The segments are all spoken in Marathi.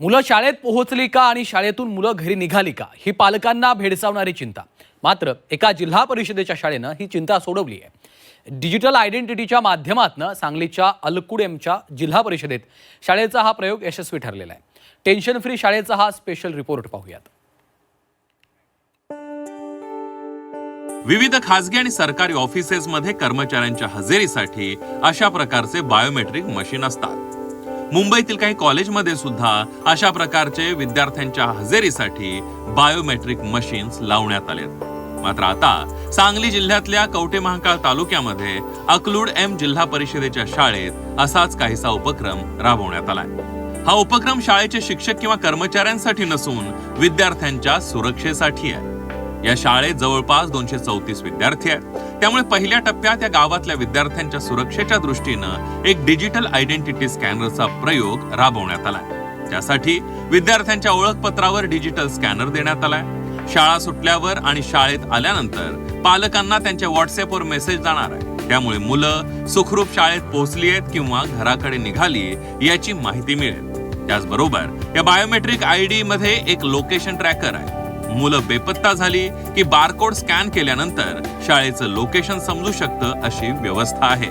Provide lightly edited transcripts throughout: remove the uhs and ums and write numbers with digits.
मुलं शाळेत पोहोचली का आणि शाळेतून मुलं घरी निघाली का ही पालकांना भेडसावणारी चिंता. मात्र एका जिल्हा परिषदेच्या शाळेनं ही चिंता सोडवली आहे. डिजिटल आयडेंटिटीच्या माध्यमातून सांगलीच्या अलकुडेमच्या जिल्हा परिषदेत शाळेचा हा प्रयोग यशस्वी ठरलेला आहे. टेन्शन फ्री शाळेचा हा स्पेशल रिपोर्ट पाहूयात. विविध खासगी आणि सरकारी ऑफिसेसमध्ये कर्मचाऱ्यांच्या हजेरीसाठी अशा प्रकारचे बायोमेट्रिक मशीन असतात. मुंबईतील काही कॉलेजमध्ये सुद्धा अशा प्रकारचे विद्यार्थ्यांच्या हजेरीसाठी बायोमेट्रिक मशीन्स लावण्यात आलेत. मात्र आता सांगली जिल्ह्यातल्या कवठे महांकाळ तालुक्यामध्ये अकलूड जिल्हा परिषदेच्या शाळेत असाच काहीसा उपक्रम राबवण्यात आलाय. हा उपक्रम शाळेचे शिक्षक किंवा कर्मचाऱ्यांसाठी नसून विद्यार्थ्यांच्या सुरक्षेसाठी आहे. या शाळेत जवळपास 234 विद्यार्थी आहेत. त्यामुळे पहिल्या टप्प्यात या गावातल्या विद्यार्थ्यांच्या सुरक्षेच्या दृष्टीनं एक डिजिटल आयडेंटिटी स्कॅनरचा प्रयोग राबवण्यात आलाय. त्यासाठी विद्यार्थ्यांच्या ओळखपत्रावर डिजिटल स्कॅनर देण्यात आलाय. शाळा सुटल्यावर आणि शाळेत आल्यानंतर पालकांना त्यांच्या व्हॉट्सअपवर मेसेज जाणार आहे. त्यामुळे मुलं सुखरूप शाळेत पोहोचली आहेत किंवा घराकडे निघाली याची माहिती मिळेल. त्याचबरोबर या बायोमेट्रिक आयडी मध्ये एक लोकेशन ट्रॅकर आहे. मुलं बेपत्ता झाली की बारकोड स्कॅन केल्यानंतर शाळेचं लोकेशन समजू शकतं अशी व्यवस्था आहे.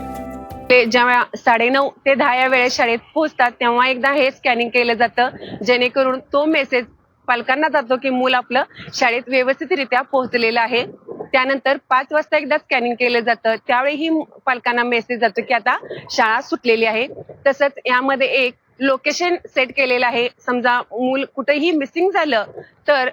ते जेव्हा 9:30 ते 10 या वेळेत शाळेत पोहोचतात तेव्हा एकदा हे स्कॅनिंग केलं जातं, जेणेकरून तो मेसेज पालकांना जातो की मूल आपलं शाळेत व्यवस्थितरित्या पोहोचलेलं आहे. त्यानंतर 5 वाजता एकदा स्कॅनिंग केलं जातं, त्यावेळीही पालकांना मेसेज जातो की आता शाळा सुटलेली आहे. तसंच यामध्ये एक लोकेशन सेट केलेलं आहे. समजा मूल कुठेही मिसिंग झालं तर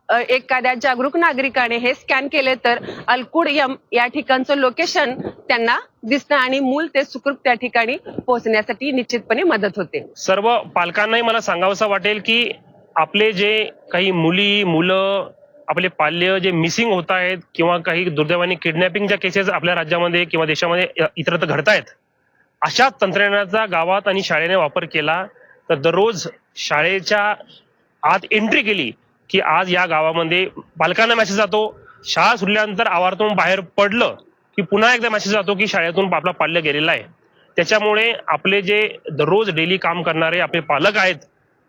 एखाद्या जागरूक नागरिकाने हे स्कॅन केले तर अलकुडयम या ठिकाणचं लोकेशन त्यांना दिसतं आणि मूल ते सुखरूप त्या ठिकाणी पोहोचण्यासाठी निश्चितपणे मदत होते. सर्व पालकांनाही मला सांगावंसं वाटेल की आपले जे काही मुलं आपले पाल्य जे मिसिंग होत आहेत किंवा काही दुर्दैवाने किडनॅपिंगच्या केसेस आपल्या राज्यामध्ये किंवा देशामध्ये इतरत्र घडतायत, अशा तंत्रज्ञानाचा गावात आणि शाळेने वापर केला तर दररोज शाळेच्या आत एंट्री केली की आज या गावामध्ये पालकांना मेसेज जातो. शाळा सुटल्यानंतर आवर्तून बाहेर पडलं की पुन्हा एकदा मेसेज जातो की शाळेतून आपला पाल्य गेलेला आहे. त्याच्यामुळे आपले जे दररोज डेली काम करणारे आपले पालक आहेत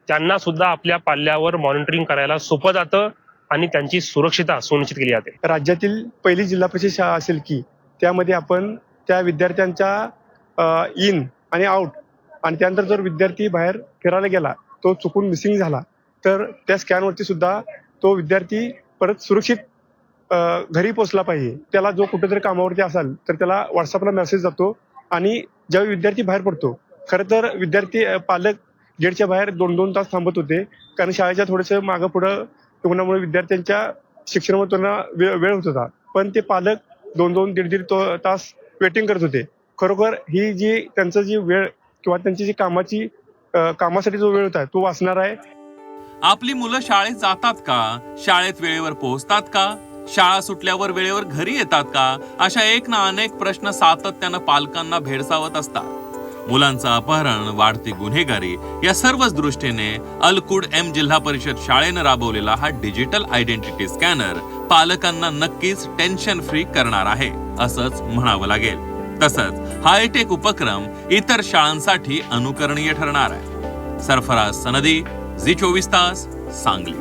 त्यांना सुद्धा आपल्या पाल्यावर मॉनिटरिंग करायला सोपं जातं आणि त्यांची सुरक्षितता सुनिश्चित केली जाते. राज्यातील पहिली जिल्हा परिषद शाळा असेल की त्यामध्ये आपण त्या विद्यार्थ्यांच्या इन आणि आउट आणि त्यानंतर जर विद्यार्थी बाहेर फिरायला गेला, तो चुकून मिसिंग झाला तर त्या स्कॅनवरती सुद्धा तो विद्यार्थी परत सुरक्षित घरी पोहोचला पाहिजे. त्याला जो कुठेतरी कामावरती असेल तर त्याला व्हॉट्सअपला मेसेज जातो आणि ज्यावेळी विद्यार्थी बाहेर पडतो, खरं तर विद्यार्थी पालक गेटच्या बाहेर 2-2 तास थांबत होते, कारण शाळेच्या थोडंसं मागं पुढं होण्यामुळे विद्यार्थ्यांच्या शिक्षणावर त्यांना वेळ होत होता. पण ते पालक 2-2, 1.5 तास वेटिंग करत होते. खरोखर ही जी त्यांचं जी वेळ किंवा त्यांची जी कामासाठी जो वेळ होता तो वाचणार आहे. आपली मुलं शाळेत जातात का? शाळेत वेळेवर पोहोचतात का? शाळा सुटल्यावर वेळेवर घरी येतात का? अशा एक ना अनेक प्रश्न सातत्यानं पालकांना भेडसावत असतात. मुलांचं अपहरण, वाढती गुन्हेगारी या सर्वच दृष्टीने अलकुड जिल्हा परिषद शाळेनं राबवलेला हा डिजिटल आयडेंटिटी स्कॅनर पालकांना नक्कीच टेन्शन फ्री करणार आहे असंच म्हणावं लागेल. तसंच हायटेक उपक्रम इतर शाळांसाठी अनुकरणीय ठरणार आहे. सरफराज सनदी, झी 24 तास, सांगली.